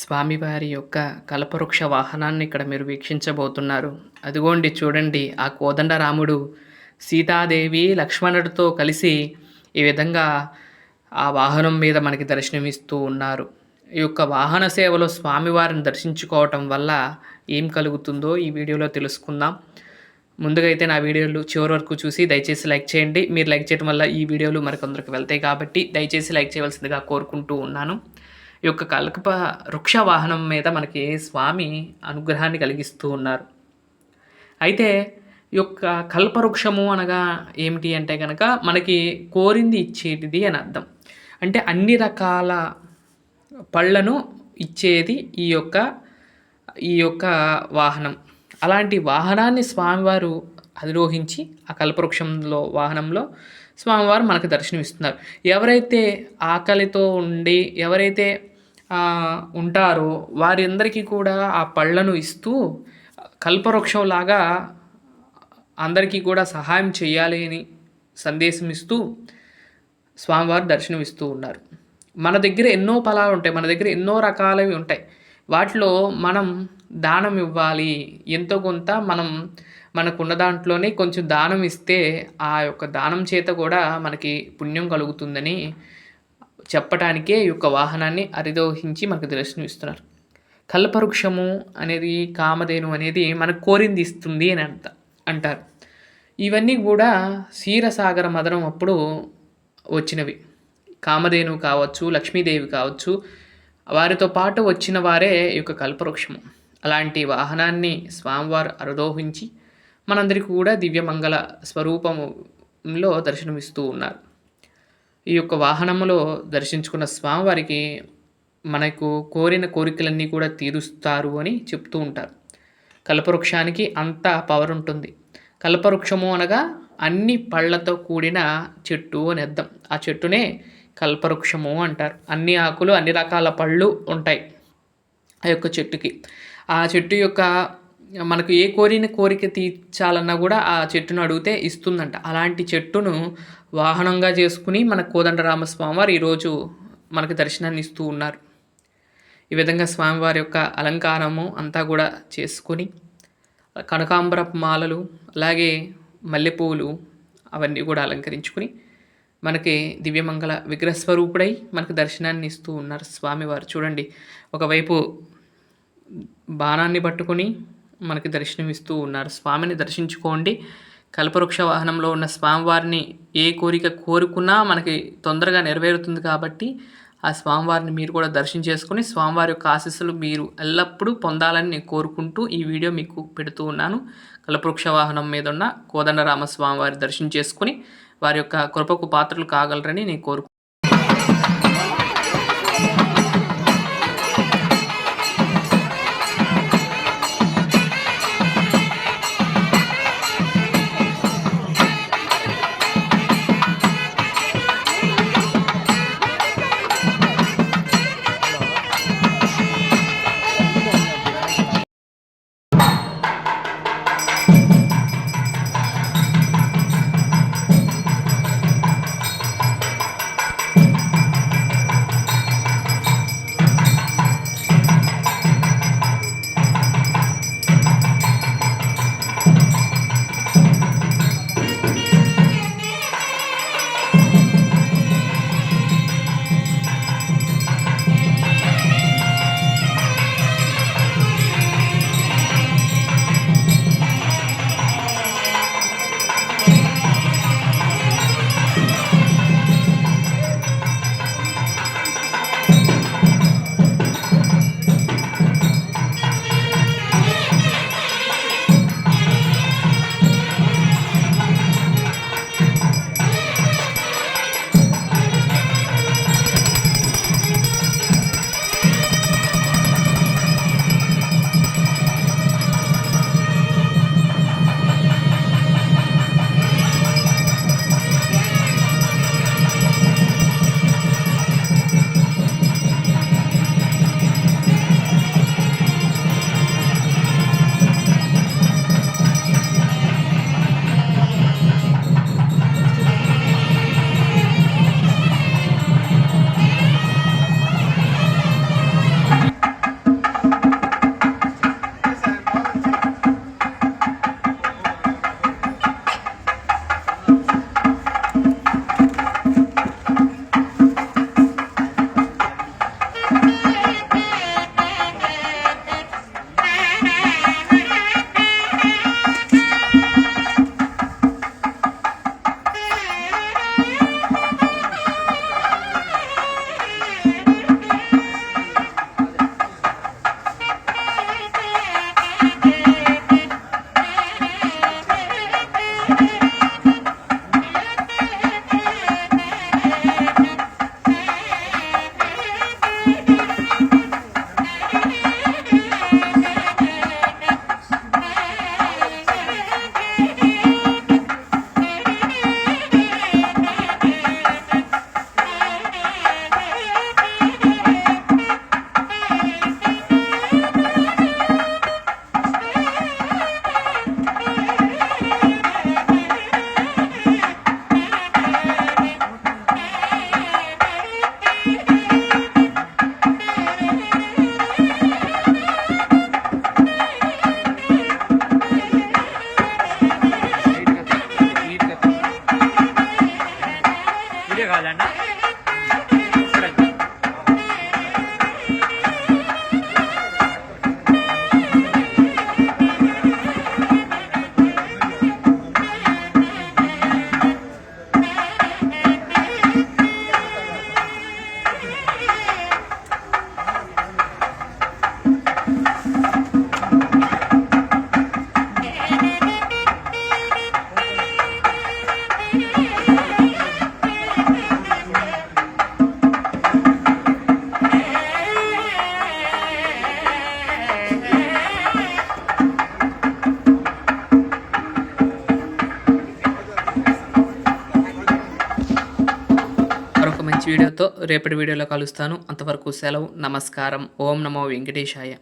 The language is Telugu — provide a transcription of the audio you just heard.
స్వామివారి యొక్క కల్పవృక్ష వాహనాన్ని ఇక్కడ మీరు వీక్షించబోతున్నారు. అదిగోండి చూడండి ఆ కోదండరాముడు సీతాదేవి, లక్ష్మణుడితో కలిసి ఈ విధంగా ఆ వాహనం మీద మనకి దర్శనమిస్తూ ఉన్నారు. ఈ యొక్క వాహన సేవలో స్వామివారిని దర్శించుకోవటం వల్ల ఏం కలుగుతుందో ఈ వీడియోలో తెలుసుకుందాం. ముందుగా అయితే నా వీడియోలు చివరి వరకు చూసి దయచేసి లైక్ చేయండి. మీరు లైక్ చేయడం వల్ల ఈ వీడియోలు మరికొందరికి వెళ్తాయి కాబట్టి దయచేసి లైక్ చేయవలసిందిగా కోరుకుంటూ ఉన్నాను. ఈ యొక్క కల్ప వృక్ష వాహనం మీద మనకి స్వామి అనుగ్రహాన్ని కలిగిస్తూ ఉన్నారు. అయితే ఈ యొక్క కల్పవృక్షము అనగా ఏమిటి అంటే కనుక మనకి కోరింది ఇచ్చేటిది అని అర్థం. అంటే అన్ని రకాల పళ్ళను ఇచ్చేది ఈ యొక్క వాహనం. అలాంటి వాహనాన్ని స్వామివారు అధిరోహించి ఆ కల్పవృక్షంలో వాహనంలో స్వామివారు మనకు దర్శనమిస్తున్నారు. ఎవరైతే ఆకలితో ఉండి ఎవరైతే ఉంటారో వారందరికీ కూడా ఆ పళ్ళను ఇస్తూ కల్పవృక్షంలాగా అందరికీ కూడా సహాయం చేయాలి అని సందేశం ఇస్తూ స్వామివారు దర్శనమిస్తూ ఉన్నారు. మన దగ్గర ఎన్నో ఫలాలు ఉంటాయి, మన దగ్గర ఎన్నో రకాలవి ఉంటాయి. వాటిలో మనం దానం ఇవ్వాలి. ఎంతో కొంత మనకున్న దాంట్లోనే కొంచెం దానం ఇస్తే ఆ యొక్క దానం చేత కూడా మనకి పుణ్యం కలుగుతుందని చెప్పటానికే ఈ యొక్క వాహనాన్ని అధిరోహించి మనకు దర్శనమిస్తున్నారు. కల్పవృక్షము అనేది, కామధేను అనేది మనకు కోరింది ఇస్తుంది అని అంటారు. ఇవన్నీ కూడా క్షీరసాగర మథనం అప్పుడు వచ్చినవి. కామధేను కావచ్చు, లక్ష్మీదేవి కావచ్చు, వారితో పాటు వచ్చిన వారే ఈ యొక్క కల్పవృక్షము. అలాంటి వాహనాన్ని స్వామివారు అధిరోహించి మనందరికీ కూడా దివ్యమంగళ స్వరూపంలో దర్శనమిస్తూ ఉన్నారు. ఈ యొక్క వాహనంలో దర్శించుకున్న స్వామివారికి మనకు కోరిన కోరికలన్నీ కూడా తీరుస్తారు అని చెప్తూ ఉంటారు. కల్పవృక్షానికి అంత పవర్ ఉంటుంది. కల్పవృక్షము అనగా అన్ని పళ్ళతో కూడిన చెట్టు అని అర్థం. ఆ చెట్టునే కల్పవృక్షము అంటారు. అన్ని ఆకులు, అన్ని రకాల పళ్ళు ఉంటాయి ఆ యొక్క చెట్టుకి. ఆ చెట్టు యొక్క మనకు ఏ కోరిక తీర్చాలన్నా కూడా ఆ చెట్టును అడిగితే ఇస్తుందంట. అలాంటి చెట్టును వాహనంగా చేసుకుని మన కోదండరామస్వామి వారు ఈరోజు మనకు దర్శనాన్ని ఇస్తూ ఉన్నారు. ఈ విధంగా స్వామివారి యొక్క అలంకారము అంతా కూడా చేసుకొని కనకాంబరపు మాలలు, అలాగే మల్లెపూలు అవన్నీ కూడా అలంకరించుకుని మనకి దివ్యమంగళ విగ్రహస్వరూపుడై మనకు దర్శనాన్ని ఇస్తూ ఉన్నారు స్వామివారు. చూడండి, ఒకవైపు బాణాన్ని పట్టుకొని మనకి దర్శనం ఇస్తూ ఉన్నారు. స్వామిని దర్శించుకోండి. కల్పవృక్ష వాహనంలో ఉన్న స్వామివారిని ఏ కోరిక కోరుకున్నా మనకి తొందరగా నెరవేరుతుంది కాబట్టి ఆ స్వామివారిని మీరు కూడా దర్శనం చేసుకుని స్వామివారి యొక్క ఆశీస్సులు మీరు ఎల్లప్పుడూ పొందాలని నేను కోరుకుంటూ ఈ వీడియో మీకు పెడుతూ ఉన్నాను. కల్పవృక్ష వాహనం మీద ఉన్న కోదండరామస్వామి దర్శనం చేసుకుని వారి యొక్క కృపకు పాత్రలు కాగలరని నేను కోరుకుంటున్నాను. వీడియోతో రేపటి వీడియోలో కలుస్తాను. అంతవరకు సెలవు. నమస్కారం. ఓం నమో వెంకటేశాయ.